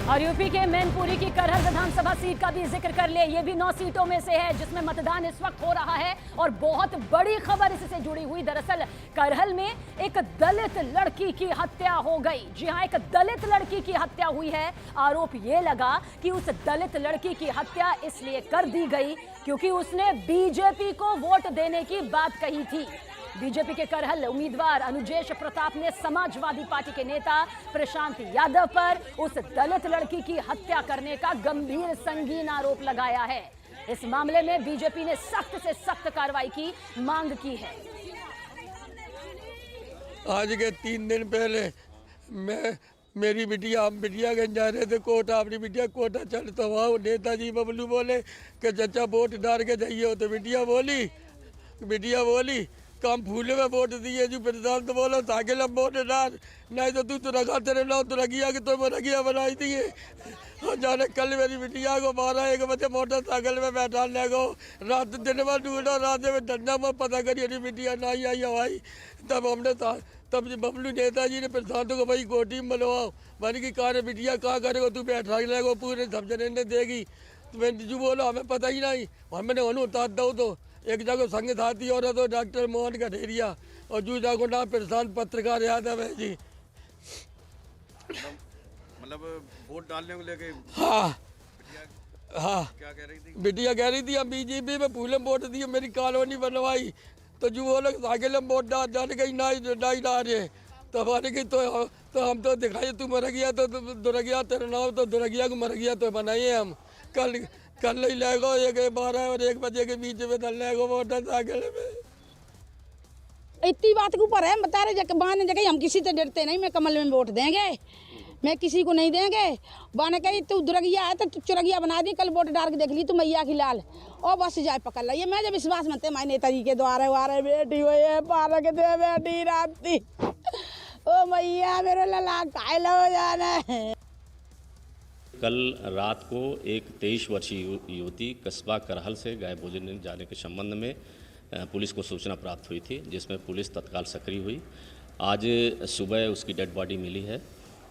और यूपी के मैनपुरी की करहल विधानसभा सीट का भी जिक्र कर ले। ये भी 9 सीटों में से है जिसमें मतदान इस वक्त हो रहा है और बहुत बड़ी खबर इससे जुड़ी हुई। दरअसल करहल में एक दलित लड़की की हत्या हो गई। जी हां, एक दलित लड़की की हत्या हुई है। आरोप ये लगा कि उस दलित लड़की की हत्या इसलिए कर दी गई क्योंकि उसने बीजेपी को वोट देने की बात कही थी। बीजेपी के करहल उम्मीदवार अनुजेश प्रताप ने समाजवादी पार्टी के नेता प्रशांत यादव पर उस दलित लड़की की हत्या करने का गंभीर संगीन आरोप लगाया है। इस मामले में बीजेपी ने सख्त से सख्त कार्रवाई की मांग की है। आज के 3 दिन पहले मेरी बिटिया गंज जा रहे थे कोटा, अपनी बिटिया कोटा चल तो वहाँ नेताजी बबलू बोले कि चचा वोट डाल के जाइए। तो बिटिया बोली काम फूले में वोट दिए जो प्रधान तो बोलो ताकि हम वोट डाल, नहीं तो तू तो रखा तेरे नाम तो रखिया कि तो रखिया बनाई दिए। जाने कल मेरी बिटिया को 12-1 बजे मोटरसाइकिल में बैठा ले गो, रात दिन में ढूंढो, रात में डंडा में पता करिए बिटिया नहीं आई हवाई। तब बबलू नेताजी ने प्रशांत को भाई कोठी में बनवाओ, मैंने की कहा बिटिया कहाँ करेगा तू बैठा ले गो, पूरे समझने ने देगी। तो मैं जो बोलो हमें पता ही नहीं, हमने उन्हें उतार दो। तो एक जगह संग साथी और तो डॉक्टर मोहन कठेरिया और जो जगह नाम प्रशांत पत्रकार यादव है जी। मतलब वोट डालने को लेके हाँ क्या कह रही थी? बिटिया कह रही थी हम बीजेपी में फूले वोट दिए, मेरी कॉलोनी बनवाई। तो जो वो लोग साइकिल में वोट डाल के नहीं डाल रहे तो हमारे की तो हम तो दिखाइए तू मर गया तो दुर्गिया तेरा नाम तो दुर्गिया को मर गया तो बनाइए हम कल ही लगो 12 और 1 बजे के बीच में डल लगो मोटरसाइकिल में। इतनी बात के ऊपर है बता रहे बाने जगह हम किसी से डरते नहीं, मैं कमल में वोट देंगे, मैं किसी को नहीं देंगे। बाने कही तू दुर्गिया है तो तू चुरगिया बना दी, कल वोट डाल के देख ली तू मैया की लाल और बस जाए पकड़ ला। ये मैं जब विश्वास मनते माई नेताजी के द्वारे वारे बेटी हो ये पार के दे बेटी राती ओ मैया मेरे लला कायला हो जाना है। कल रात को एक 23 वर्षीय युवती कस्बा करहल से गाय भोजन जाने के संबंध में पुलिस को सूचना प्राप्त हुई थी, जिसमें पुलिस तत्काल सक्रिय हुई। आज सुबह उसकी डेड बॉडी मिली है।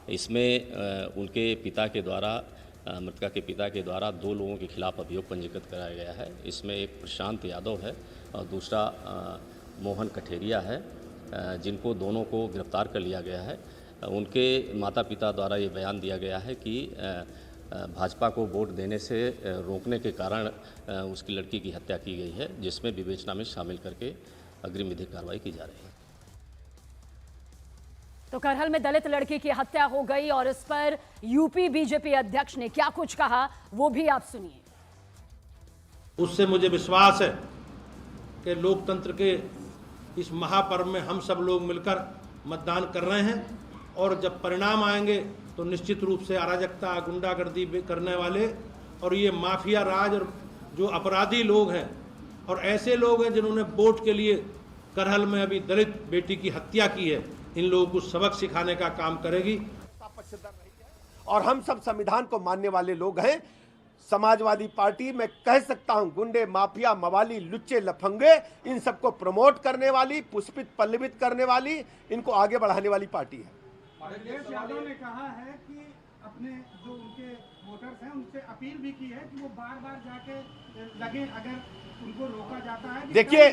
इसमें उनके पिता के द्वारा मृतका के पिता के द्वारा 2 लोगों के खिलाफ अभियोग पंजीकृत कराया गया है। इसमें एक प्रशांत यादव है और दूसरा मोहन कठेरिया है, जिनको दोनों को गिरफ्तार कर लिया गया है। उनके माता पिता द्वारा ये बयान दिया गया है कि भाजपा को वोट देने से रोकने के कारण उसकी लड़की की हत्या की गई है, जिसमें विवेचना में शामिल करके अग्रिम विधिक कार्रवाई की जा रही है। तो करहल में दलित लड़की की हत्या हो गई और इस पर यूपी बीजेपी अध्यक्ष ने क्या कुछ कहा वो भी आप सुनिए। उससे मुझे विश्वास है कि लोकतंत्र के इस महापर्व में हम सब लोग मिलकर मतदान कर रहे हैं और जब परिणाम आएंगे तो निश्चित रूप से अराजकता गुंडागर्दी करने वाले और ये माफिया राज और जो अपराधी लोग हैं और ऐसे लोग हैं जिन्होंने वोट के लिए करहल में अभी दलित बेटी की हत्या की है, इन लोगों को सबक सिखाने का काम करेगी। और हम सब संविधान को मानने वाले लोग हैं। समाजवादी पार्टी मैं कह सकता हूं गुंडे माफिया मवाली लुच्चे लफंगे इन सबको प्रमोट करने वाली, पुष्पित पल्लवित करने वाली, इनको आगे बढ़ाने वाली पार्टी है। अखिलेश यादव ने कहा है कि अपने जो उनके वोटर्स हैं उनसे अपील भी की है कि वो बार-बार जाके लगे, अगर उनको रोका जाता है। देखिए,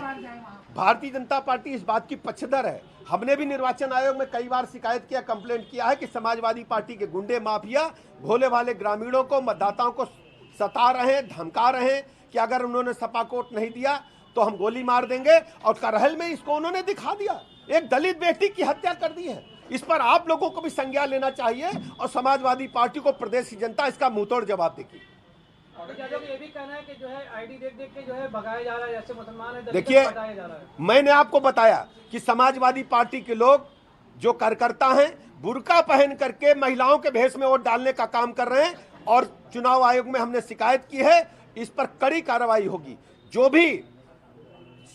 भारतीय जनता पार्टी इस बात की पक्षधर है। हमने भी निर्वाचन आयोग में कई बार शिकायत किया, कंप्लेंट किया है कि समाजवादी पार्टी के गुंडे माफिया भोले भाले ग्रामीणों को, मतदाताओं को सता रहे हैं, धमका रहे हैं कि अगर उन्होंने सपा कोट नहीं दिया तो हम गोली मार देंगे। और करहल में इसको उन्होंने दिखा दिया, एक दलित बेटी की हत्या कर दी है। इस पर आप लोगों को भी संज्ञान लेना चाहिए और समाजवादी पार्टी को प्रदेश की जनता इसका मुंहतोड़ जवाब देगी। ये भी कहना है कि जो है आईडी देख के जो है भगाया जा रहा है, जैसे मुसलमान है। देखिए, मैंने आपको बताया कि समाजवादी पार्टी के लोग जो कार्यकर्ता हैं बुर्का पहन करके महिलाओं के भेष में वोट डालने का काम कर रहे हैं और चुनाव आयोग में हमने शिकायत की है। इस पर कड़ी कार्रवाई होगी। जो भी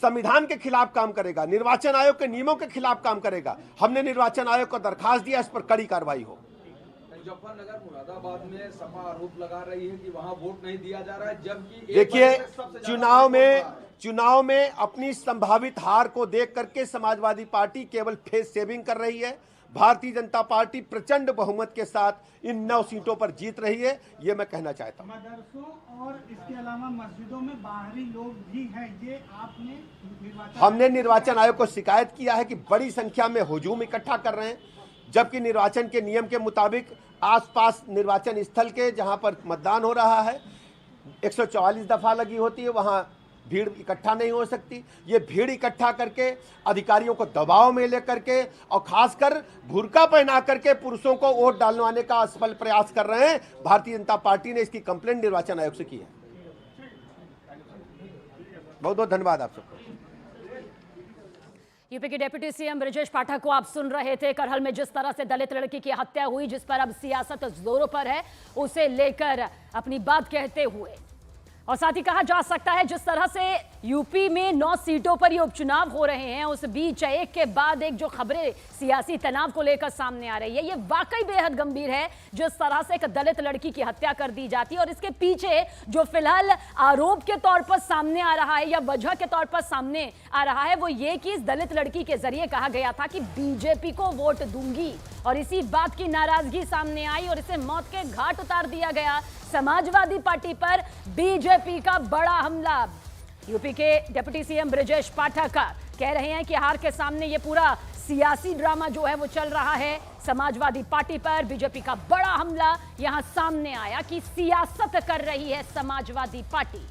संविधान के खिलाफ काम करेगा, निर्वाचन आयोग के नियमों के खिलाफ काम करेगा, हमने निर्वाचन आयोग को दरखास्त दिया, इस पर कड़ी कार्रवाई हो। मुजफ्फरनगर मुरादाबाद में सपा आरोप लगा रही है कि वहां वोट नहीं दिया जा रहा है, जबकि देखिए चुनाव में अपनी संभावित हार को देख करके समाजवादी पार्टी केवल फेस सेविंग कर रही है। भारतीय जनता पार्टी प्रचंड बहुमत के साथ इन 9 सीटों पर जीत रही है, ये मैं कहना चाहता हूं। मदरसों और इसके अलावा मस्जिदों में बाहरी लोग भी हैं, ये आपने हमने निर्वाचन आयोग को शिकायत किया है कि बड़ी संख्या में हुजूम इकट्ठा कर रहे हैं, जबकि निर्वाचन के नियम के मुताबिक आसपास निर्वाचन स्थल के जहां पर मतदान हो रहा है 144 दफा लगी होती है, वहां भीड़ इकट्ठा नहीं हो सकती। ये भीड़ इकट्ठा करके अधिकारियों को दबाव में लेकर के और खासकर बुर्का पहना करके पुरुषों को वोट डालवाने का असफल प्रयास कर रहे हैं। भारतीय जनता पार्टी ने इसकी कंप्लेंट निर्वाचन आयोग से की है। बहुत बहुत धन्यवाद आप सबको। यूपी के डिप्टी सीएम ब्रजेश पाठक को आप सुन रहे थे। करहल में जिस तरह से दलित लड़की की हत्या हुई, जिस पर अब सियासत जोरों पर है, उसे लेकर अपनी बात कहते हुए और साथ ही कहा जा सकता है जिस तरह से यूपी में 9 सीटों पर ये उपचुनाव हो रहे हैं, उस बीच एक के बाद एक जो खबरें सियासी तनाव को लेकर सामने आ रही है, ये वाकई बेहद गंभीर है। जिस तरह से एक दलित लड़की की हत्या कर दी जाती है और इसके पीछे जो फिलहाल आरोप के तौर पर सामने आ रहा है या वजह के तौर पर सामने आ रहा है, वो ये कि इस दलित लड़की के जरिए कहा गया था कि बीजेपी को वोट दूंगी, और इसी बात की नाराजगी सामने आई और इसे मौत के घाट उतार दिया गया। समाजवादी पार्टी पर बीजेपी का बड़ा हमला। यूपी के डिप्टी सीएम ब्रजेश पाठक कह रहे हैं कि हार के सामने ये पूरा सियासी ड्रामा जो है वो चल रहा है। समाजवादी पार्टी पर बीजेपी का बड़ा हमला यहां सामने आया कि सियासत कर रही है समाजवादी पार्टी।